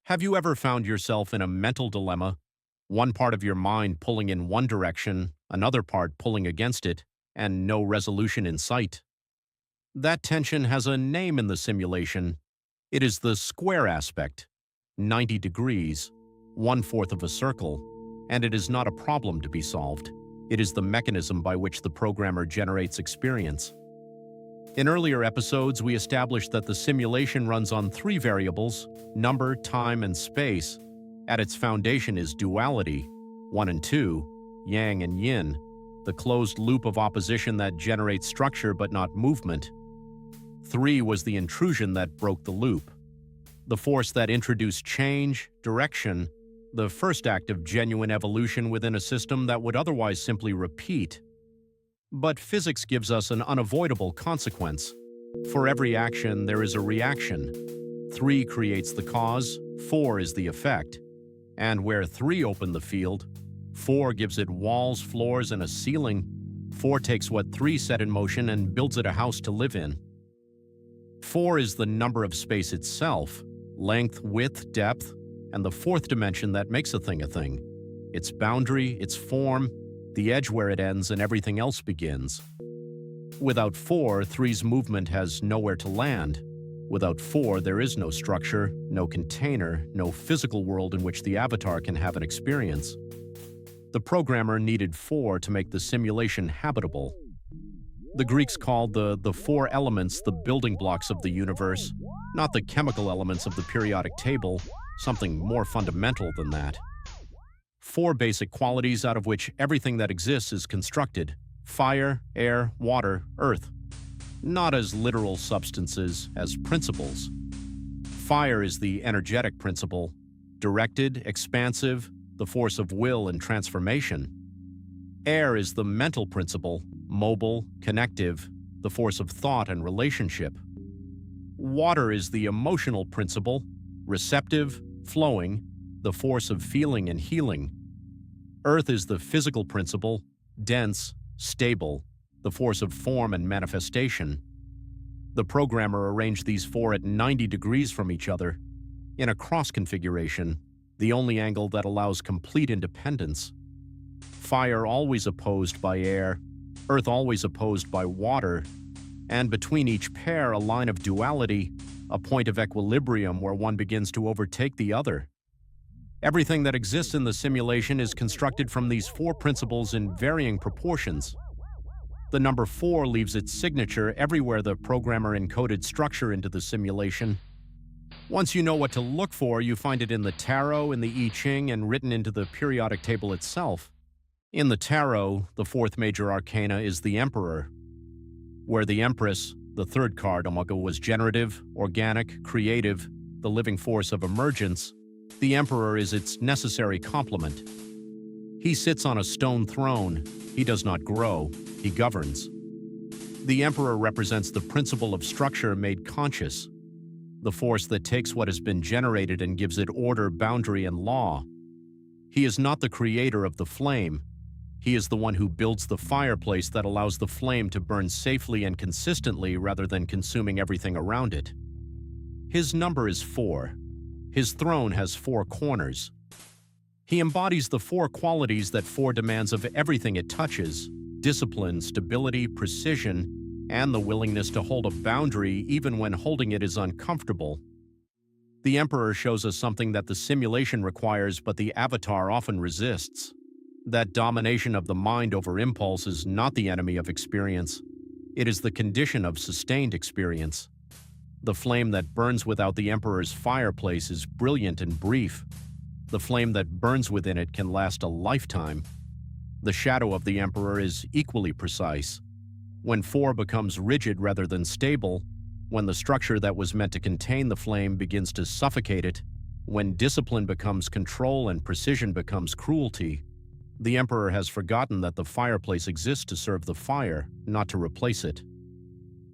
Have you ever found yourself in a mental dilemma, one part of your mind pulling in one direction, another part pulling against it, and no resolution in sight? That tension has a name in the simulation. It is the square aspect, 90 degrees, one-fourth of a circle, and it is not a problem to be solved. It is the mechanism by which the programmer generates experience. In earlier episodes, we established that the simulation runs on three variables: number, time, and space. At its foundation is duality, 1 and 2, yang and yin, the closed loop of opposition that generates structure but not movement. 3 was the intrusion that broke the loop, the force that introduced change, direction, the first act of genuine evolution within a system that would otherwise simply repeat. But physics gives us an unavoidable consequence. For every action, there is a reaction. 3 creates the cause, 4 is the effect. And where 3 opened the field, 4 gives it walls, floors, and a ceiling. 4 takes what 3 set in motion and builds it a house to live in. 4 is the number of space itself, length, width, depth, and the fourth dimension that makes a thing. Its boundary, its form, the edge where it ends, and everything else begins. Without 4, 3's movement has nowhere to land. Without 4, there is no structure, no container, no physical world in which the avatar can have an experience. The programmer needed 4 to make the simulation habitable. The Greeks called the 4 elements the building blocks of the universe, not the chemical elements of the periodic table, something more fundamental than that. 4 basic qualities out of which everything that exists is constructed: fire, air, water, earth. Not as literal substances, as principles. Fire is the energetic principle, directed, expansive, the force of will and transformation. Air is the mental principle, mobile, connective, the force of thought and relationship. Water is the emotional principle, receptive, flowing, the force of feeling and healing. Earth is the physical principle, dense, stable, the force of form and manifestation. The programmer arranged these 4 at 90 degrees from each other, in a cross configuration, the only angle that allows complete independence. Fire always opposed by air, earth always opposed by water, and between each pair a line of duality, a point of equilibrium where one begins to overtake the other. Everything that exists in the simulation is constructed from these 4 principles in varying proportions. The number 4 leaves its signature everywhere the programmer encoded structure into the simulation. Once you know what to look for, you find it in the tarot, in the I Ching, and written into the periodic table itself. In the tarot, the 4th major arcana is the Emperor, where the Empress, the 3rd card, was generative, organic, creative, the living force of emergence. The Emperor is its necessary complement. He sits on a stone throne. He does not grow, he governs. The Emperor represents the principle of structure made conscious, the force that takes what has been generated and gives it order, boundary, and law. He is not the creator of the flame. He is the one who builds the fireplace that allows the flame to burn safely and consistently rather than consuming everything around it. His number is 4. His throne has 4 corners. He embodies the 4 qualities that 4 demands of everything it touches: discipline, stability, precision, and the willingness to hold a boundary even when holding it is uncomfortable. The Emperor shows us something that the simulation requires but the avatar often resists. That domination of the mind over impulse is not the enemy of experience. It is the condition of sustained experience. The flame that burns without the Emperor's fireplace is brilliant and brief. The flame that burns within it can last a lifetime. The shadow of the Emperor is equally precise. When 4 becomes rigid rather than stable, when the structure that was meant to contain the flame begins to suffocate it, when discipline becomes control and precision becomes cruelty, the Emperor has forgotten that the fireplace exists to serve the fire, not to replace it.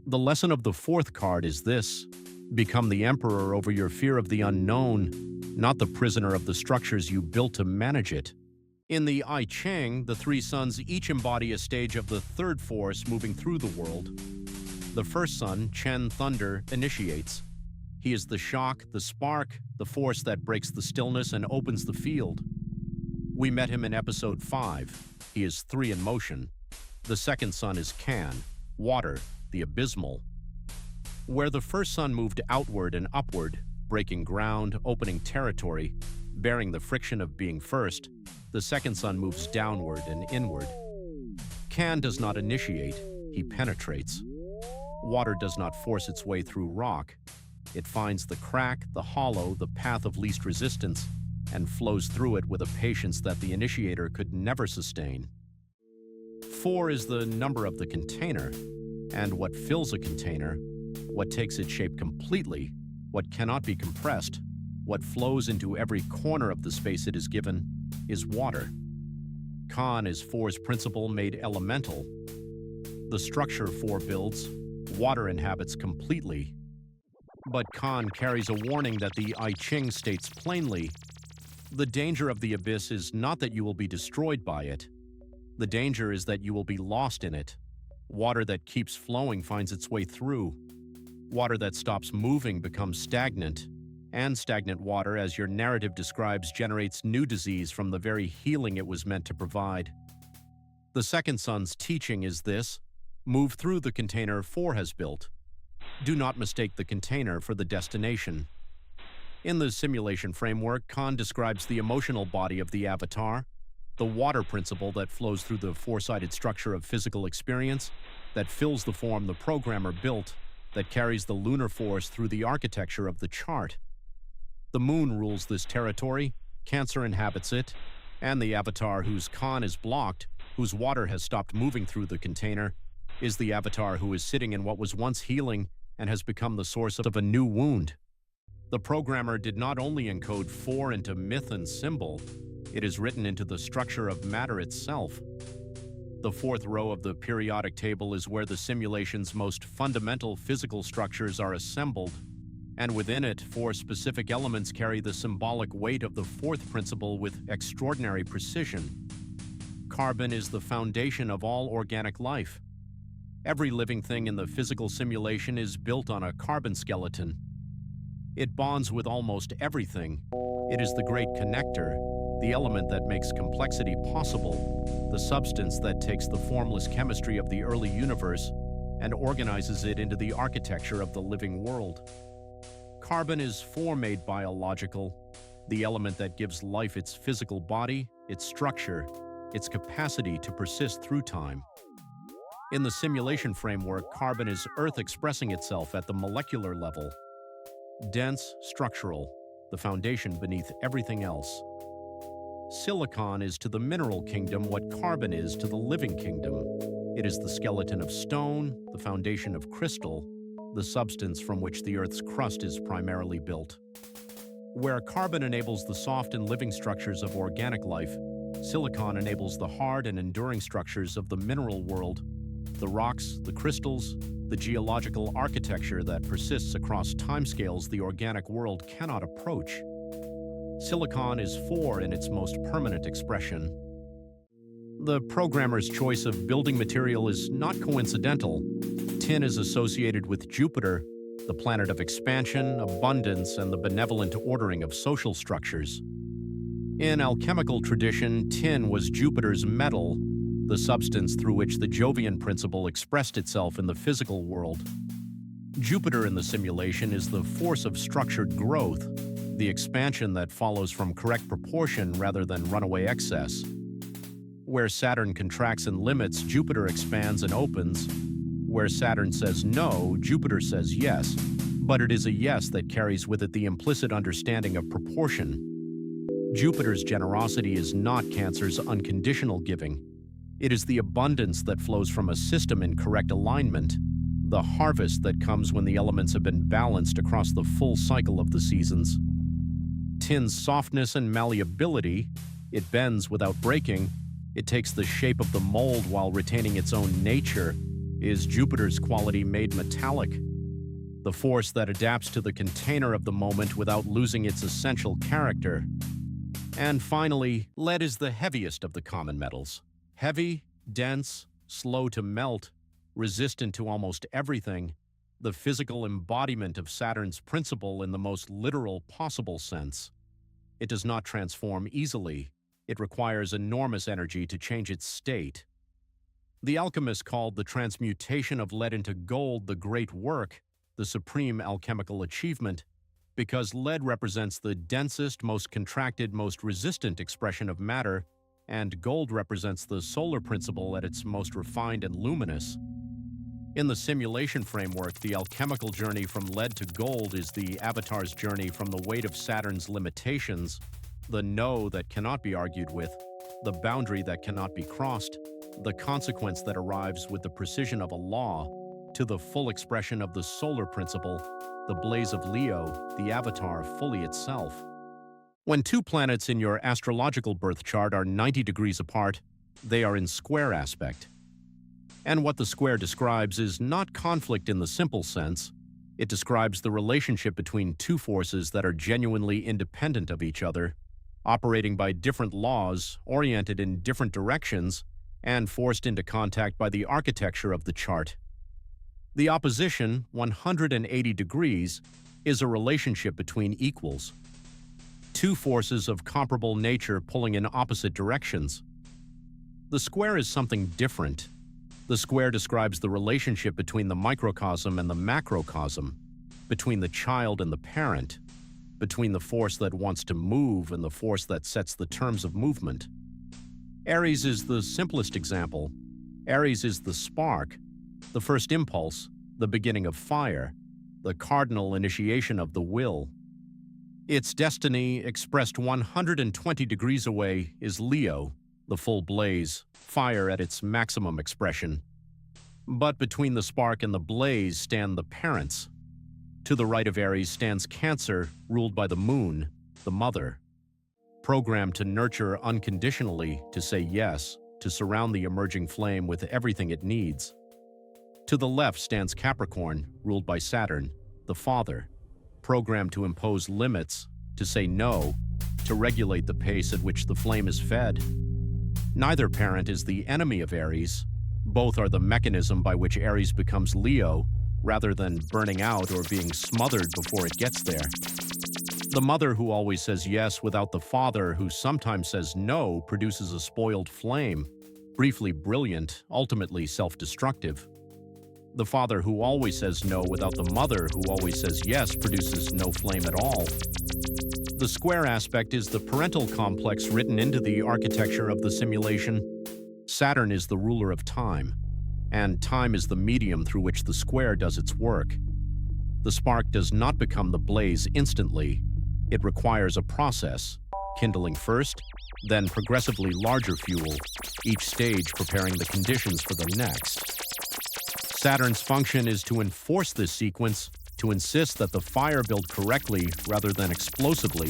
The lesson of the 4th card is this: become the Emperor over your fear of the unknown, not the prisoner of the structures you built to manage it. In the I Ching, the 3 suns each embody a stage of the 3rd force moving through the world. The first sun, Chen Thunder, initiates. He is the shock, the spark, the force that breaks the stillness and opens the field. We met him in episode 5. He is 3 in motion. The second sun is Can, water, the abysmal. Where the first sun moved outward and upward, breaking ground, opening territory, bearing the friction of being first, the second sun moves downward and inward. Can does not initiate, he penetrates. Water does not force its way through rock. It finds the crack, the hollow, the path of least resistance, and flows through it with a patience that the initiator could never sustain. 4 is the number of the container, and what fills a container, what takes its shape completely, what cannot be compressed, what flows into every corner of the space it is given, is water. Kan is 4's principle made elemental. The structure 4 builds, water inhabits completely. But Kan carries a warning that the I Ching states plainly. The danger of the abyss is not that you will be destroyed by it. The danger is that you will be lost in it. Water that keeps flowing finds its way through. Water that stops moving becomes stagnant. And stagnant water, as your narrative describes, generates new disease from the very healing it was meant to provide. The second sun's teaching is this: move through the container 4 has built. Do not mistake the container for the destination. In the simulation framework, Kan describes the emotional body of the avatar, the water principle that flows through the 4-sided structure of physical experience, that fills the form the programmer built, that carries the lunar force through the architecture of the chart. The moon rules this territory, Cancer inhabits it, and the avatar whose Kan is blocked, whose water has stopped moving through the container, is the avatar who is sitting in what was once healing and has become the source of a new wound. The programmer did not only encode 4 into myth and symbol, it is written into the structure of matter itself. The 4th row of the periodic table is where the simulation's most fundamental physical structures are assembled, and within it, 4 specific elements carry the symbolic weight of the 4th principle with extraordinary precision. Carbon is the foundation of all organic life. Every living thing in the physical simulation is built on a carbon skeleton. It bonds with almost everything. It is the great connector, the element that makes complexity possible, the substance that takes the formless chemistry of the early universe and organizes it into the architecture of the living world. Carbon is 4 made biological, the element that gives life its physical body, its structure, its capacity to persist through time. In the simulation framework, carbon is Earth expressing itself at the molecular level. Dense, structural, the foundation beneath everything else. Silicon is to the mineral kingdom what carbon is to the living kingdom. It is the skeleton of stone, the foundation of crystal, the substance from which the Earth's crust is primarily built. Where carbon enables the soft and living structures of organic life, silicon enables the hard and enduring structures of the mineral world, the rocks, the crystals, the geological architecture that persists across timescales the organic world cannot approach. Silicon is 4 in its most permanent expression. The programmer's choice of building material is not coincidental. Tin is associated with Jupiter, the planet of expansion, abundance, and the benevolent ordering of social structures. In alchemical tradition, tin was Jupiter's metal, the substance through which the Jovian principle expressed itself in the physical world. Jupiter in the simulation is the force of structured growth, the expansion that follows from correct proportion rather than runaway excess. Where Saturn contracts and limits, Jupiter expands and opens. Where Saturn says no, Jupiter says yes, but it is a yes that carries with it the implicit understanding of proportion. Jupiter's generosity is not Cancer's unconditional giving. It is the abundance that flows from a system in correct alignment, the harvest that comes when the elements have been balanced across the full cycle of the seasons. Tin's softness and malleability, it bends without breaking, it takes the shape of the mold while retaining its own nature, is Jupiter's quality made metallic. The force that adapts to the container of the moment without losing its essential character. And finally, lead is the heaviest of the common metals. Heavy, dense, slow to melt, resistant to almost everything, the physical embodiment of Saturn's principle in the most literal possible sense. It does not transform easily. It requires enormous energy to change its state. The alchemists called the transmutation of lead into gold the great work, the supreme alchemical achievement, because lead represents the densest, most contracted, most resistant expression of matter, and gold represents the solar principle at its most refined and luminous. In the simulation framework, the alchemical journey from lead to gold is the avatar's journey from the weight of Saturn's limitations, the no that cannot be argued with, the boundary that cannot be crossed, the consequence that arrives with the precision of a law, to the full expression of the solar principle, the blaze of Leo, the avatar fully itself. When two planets in your astrological birth chart are 90 degrees apart, they are in square aspect. And what the square describes is not conflict in the simple sense. It describes the relationship between two forces that are genuinely independent of each other, operating by different laws, oriented in different directions, and forced into contact by the architecture of the chart. The opposition, 180 degrees, is a relationship between equals. Two forces of comparable nature pulling in opposite directions. The square is something different. The square describes the relationship between the microcosm and the macrocosm, between the child and the parent, between the force that wants to move and the force that sets the terms of movement. Aries is the simplest example. Aries is the spark, the first impulse, the beginning of fire, the cardinal initiation of the will. Its destiny, expressed 120 degrees away, is Leo, the full blaze, fire at its maximum expression. But between the spark and the blaze stand the parents. To the right of Aries stands Cancer, ruled by the moon, the mother. Programmed to nurture unconditionally, to say yes, to surround the emerging flame with everything it needs. To the left stands Capricorn, ruled by Saturn, the father. Programmed to impose limits, to say no, to regulate the pace at which the flame is fed. Neither parent is the enemy of Aries. Both are the mechanism by which Aries becomes Leo, rather than burning out or being smothered before it gets there. The mother who always says yes without the father who sometimes says no produces a spoiled flame, briefly brilliant, ultimately self-destructive. The father who always says no without the mother who always says yes produces no flame at all. The square aspect is the parental complex written into the architecture of the simulation. Saturn is the ruler of time, and time is the medium through which the square does its work. The spark does not become the blaze instantly. It requires a process, kindling first, then progressively larger fuel, each stage preparing the conditions for the next. Saturn's function is to enforce this sequence, to insist that the fire build correctly rather than explosively,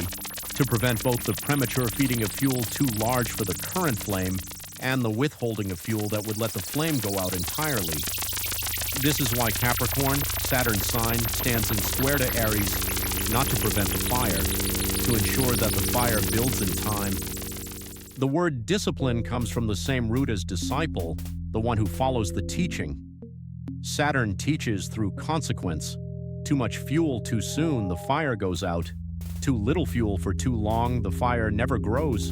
to prevent both the premature feeding of fuel too large for the current flame and the withholding of fuel that would let the flame go out entirely. This is why Capricorn, Saturn's sign, stands in square to Aries, not to prevent the fire, to ensure that the fire builds in time. The word discipline comes from the same root as disciple, the one who follows the teaching. Saturn teaches through consequence. Too much fuel too soon, the fire goes out. Too little fuel for too long, the fire never grows.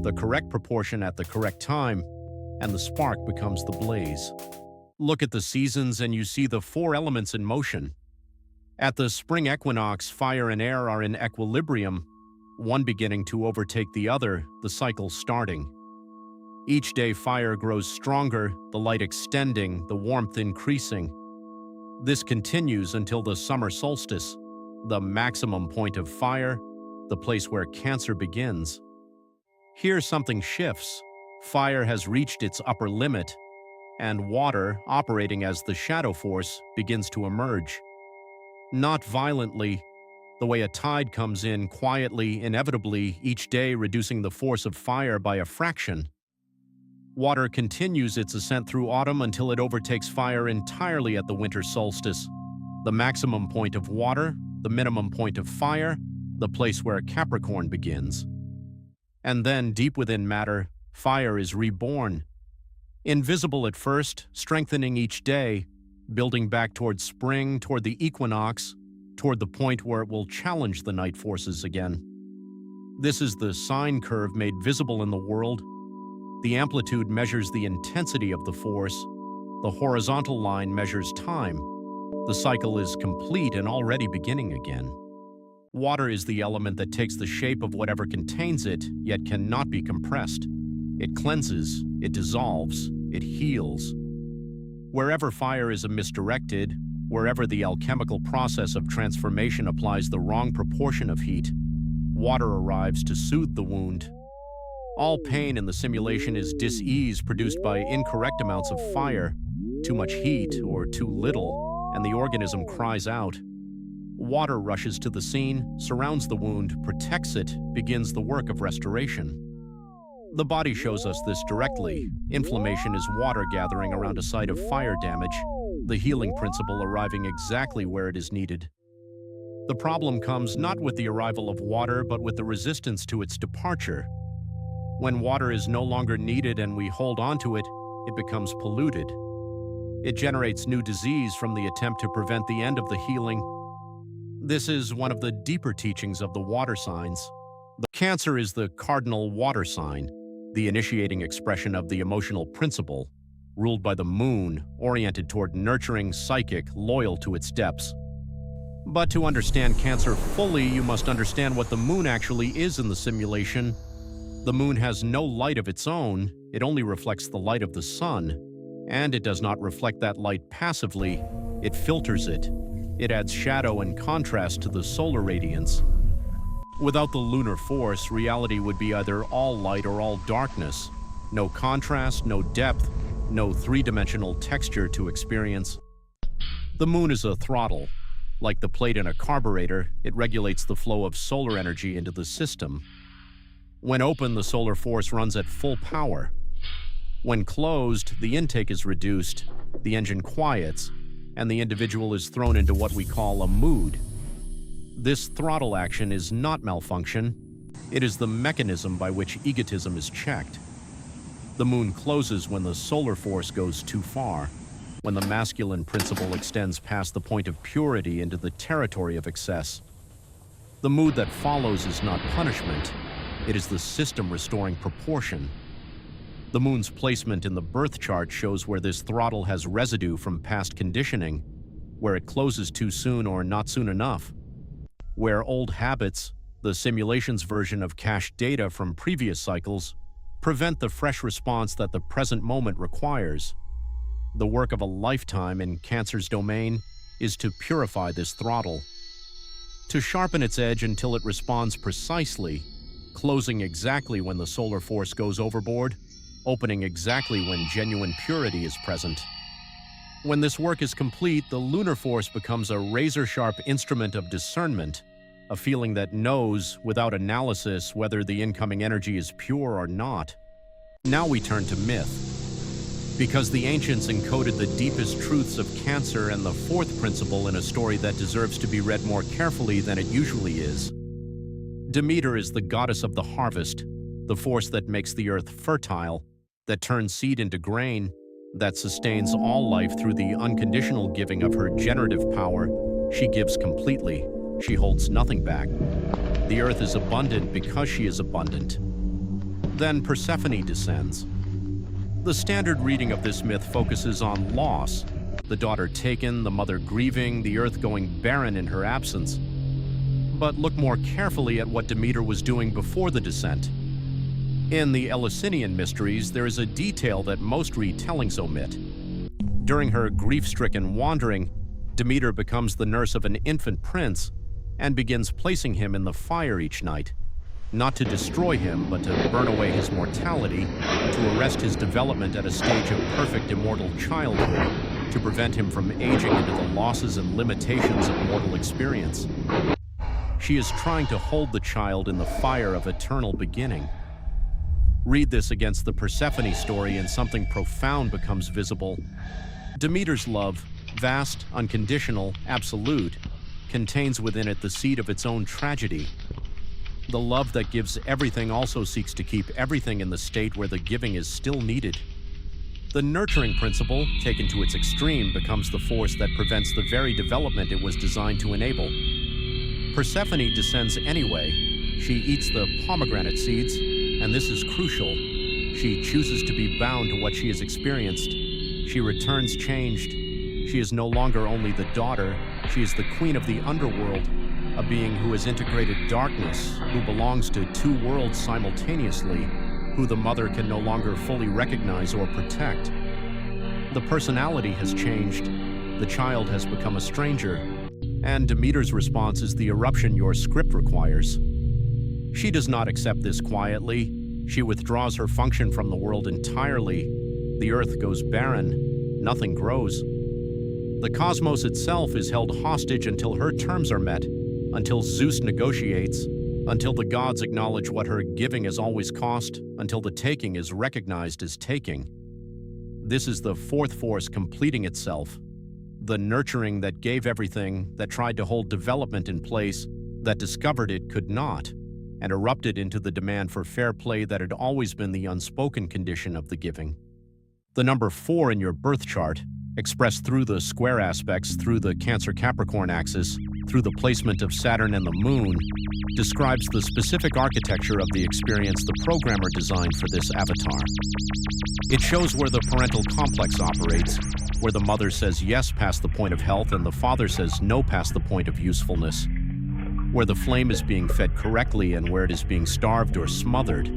The correct proportion at the correct time, and the spark becomes the blaze. Look at the seasons and you see the four elements in motion. At the spring equinox, fire and air are in equilibrium, one beginning to overtake the other, the cycle starting. Each day fire grows stronger, the light extending, the warmth increasing. This continues until the summer solstice, the maximum point of fire, the place where Cancer begins. Here something shifts. Fire has reached its upper limit, and water, operating as the shadow force, begins to emerge. Not violently, the way a tide comes in quietly, inevitably, each day reducing the force of fire by a fraction. Water continues its ascent through autumn until it overtakes fire entirely at the winter solstice. The maximum point of water, the minimum point of fire, the place where Capricorn begins. And then, deep within matter, fire is reborn. Invisible at first, strengthening each day, building back toward spring, toward the equinox, toward the point where it will challenge the night forces again. This is the sine curve made visible in the world. The amplitude measures the intensity of the force. The horizontal line measures time. The cycle is complete and already beginning again. Water is the element that takes the shape of whatever contains it, yet cannot be compressed. It cleanses, it dissolves, it heals. Wherever fire is misdirected, wherever the alchemical process of transformation applies the wrong proportion of heat, water arrives to soothe the wound. All pain in the simulation is dis-ease produced by incorrect amounts of fire, too much heat or too little, and the organism cries out. Water rushes to the scene, surrounds the wound, protects it, begins the work of restoration. The body shows us this directly. Inflammation is water gathering around a site of fire damage, the healing principle arriving exactly where it is needed. The problem comes not with the arrival of water, but with the resistance to its departure. When water is no longer needed and we hold on to it, it becomes polluted. It generates new disease from the attempt to prevent the end of the healing. This is one of the deeper teachings of the water signs. The Cancer is the cardinal water sign, the initiating expression of the emotional principle, ruled by the moon, oriented toward nurturing, psychic, loyal to its depths. But to understand Cancer fully, you must understand what the moon actually is in the simulation. The moon has no light of its own, it only reflects the light of the sun, and it does not reflect that light passively, it filters it. It adds shadow and contrast to the solar radiance. Without the lunar force, reality would be either all light or all darkness. No contrast, no depth, no three-dimensional texture to experience. The moon is a throttle. Like the plate in a carburetor, it regulates the flow of solar energy into the system. When open, the solar force runs at full power. When closed, the intake is reduced, the engine quiets, and the individual is thrown into what we call a mood. This throttle action is not malfunction. It is the mechanism by which egotism is checked. The moon closes when the solar force goes too far, when the masculine principle extends past the point of purity into the territory of excess. The mood that follows is not punishment. It is the system restoring proportion. The moon's placement in the birth chart shows where this throttle has residue from past conditioning, where it closes too soon or not soon enough, where old habits, the simulation's version of cached data from previous cycles, prevent the fresh response that the present moment requires. The work of a lifetime in Cancer's domain is to purify this throttle, to sharpen its edge until it responds precisely, closing exactly when the solar force goes overboard, opening exactly when genuine purity is present. When this work is complete, the lunar force becomes a razor-sharp instrument of discernment, a feeling that knows, without analysis, whether the incoming energy is pure or not. Now we turn to myth. Because the ancients encoded the deepest truths of Cancer and the fourth principle in a story that deserves to be read more carefully than it usually is. Demeter is the goddess of the harvest, the force that makes the earth fertile, that turns seed into grain, that sustains all life through the unconditional giving of her generative power. She gives completely. She holds nothing back. The earth is abundant because she is abundant. Then Persephone descends. The standard reading of this myth focuses on loss, the daughter taken, the mother grieving, the earth going barren in her absence. But look more carefully at what Demeter was doing before the descent. In the Eleusinian mysteries, there is a detail that most retellings omit. During her grief-stricken wandering, Demeter becomes the nurse of an infant prince and begins placing him in the fire each night, not to destroy him, but to burn away his mortality, to arrest his development at a stage of perfect immortal childhood, to prevent him from aging into the losses and limitations of mortal experience. She is trying to hold the child in the fire of eternal beginning. Read this against the Persephone story and something profound becomes visible. Demeter's love, vast, unconditional, absolute, contains within it the seed of its own tragedy. The love that gives everything also seeks to keep everything in the state where the giving is still needed. The nurturing principle, taken to its extreme, becomes the force that prevents the very development it was designed to enable. Persephone descends anyway. She eats the pomegranate seeds, and this is crucial. She chooses to be bound to what she has experienced. She returns changed. She is no longer only the daughter, she is the queen of the underworld, a being who has integrated darkness, who belongs to two worlds simultaneously, who the mother can no longer fully recognize or protect. The personality has changed. The child has become a stranger. And Demeter's response is the eruption your script requires. She does not accept this quietly. She withdraws her function from the world entirely. The earth goes barren. Nothing grows. The cosmos itself is held hostage until her terms are met, until Zeus negotiates, until the gods acknowledge what her giving has always cost, until the taking is recognized as taking. This is the fourth force completing itself. The nurturing that gave everything, that tried to hold development in place, that discovered it could not, and erupted into the demand for fair play that had always been the unspoken condition of the giving. The number 4 in your birth chart, expressed through the square aspects, through the Cancer-Capricorn axis, through the placement of Saturn and the Moon, describes the specific architecture of the experience the programmer designed for this avatar. It shows where the parental complex operates, where the mother says yes past the point of health and the father says no past the point of usefulness, where the flame is being fed correctly and where it is being starved or smothered,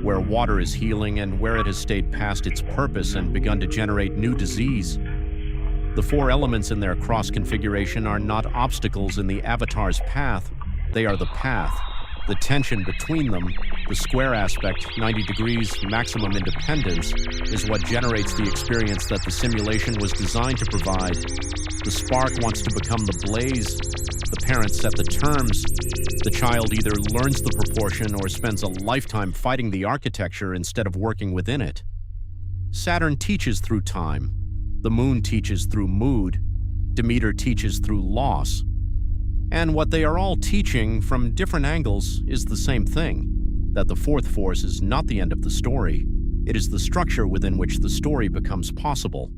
where water is healing and where it has stayed past its purpose and begun to generate new disease. The 4 elements in their cross-configuration are not obstacles in the avatar's path, they are the path. The tension between them, the square aspect, 90 degrees, maximum independence, is what generates the experience that the simulation was designed to provide. The spark wants to become the blaze. The parents set the terms. The child either learns the proportion or spends a lifetime fighting the architecture instead of working within it. Saturn teaches through time. The moon teaches through mood. Demeter teaches through loss. And what they are all teaching from different angles is the same thing, that the fourth force is not the end of the story. It is the structure within which the story becomes possible.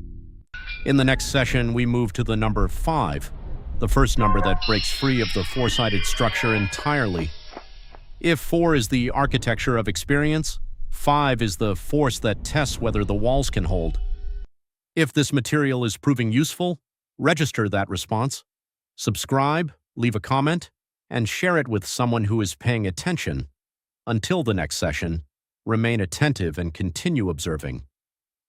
In the next session, we move to the number 5, the first number that breaks free of the four-sided structure entirely. If 4 is the architecture of experience, 5 is the force that tests whether the walls can hold. If this material is proving useful, register that response, subscribe, leave a comment, and share it with someone who is paying attention. Until the next session, remain attentive and continue observing.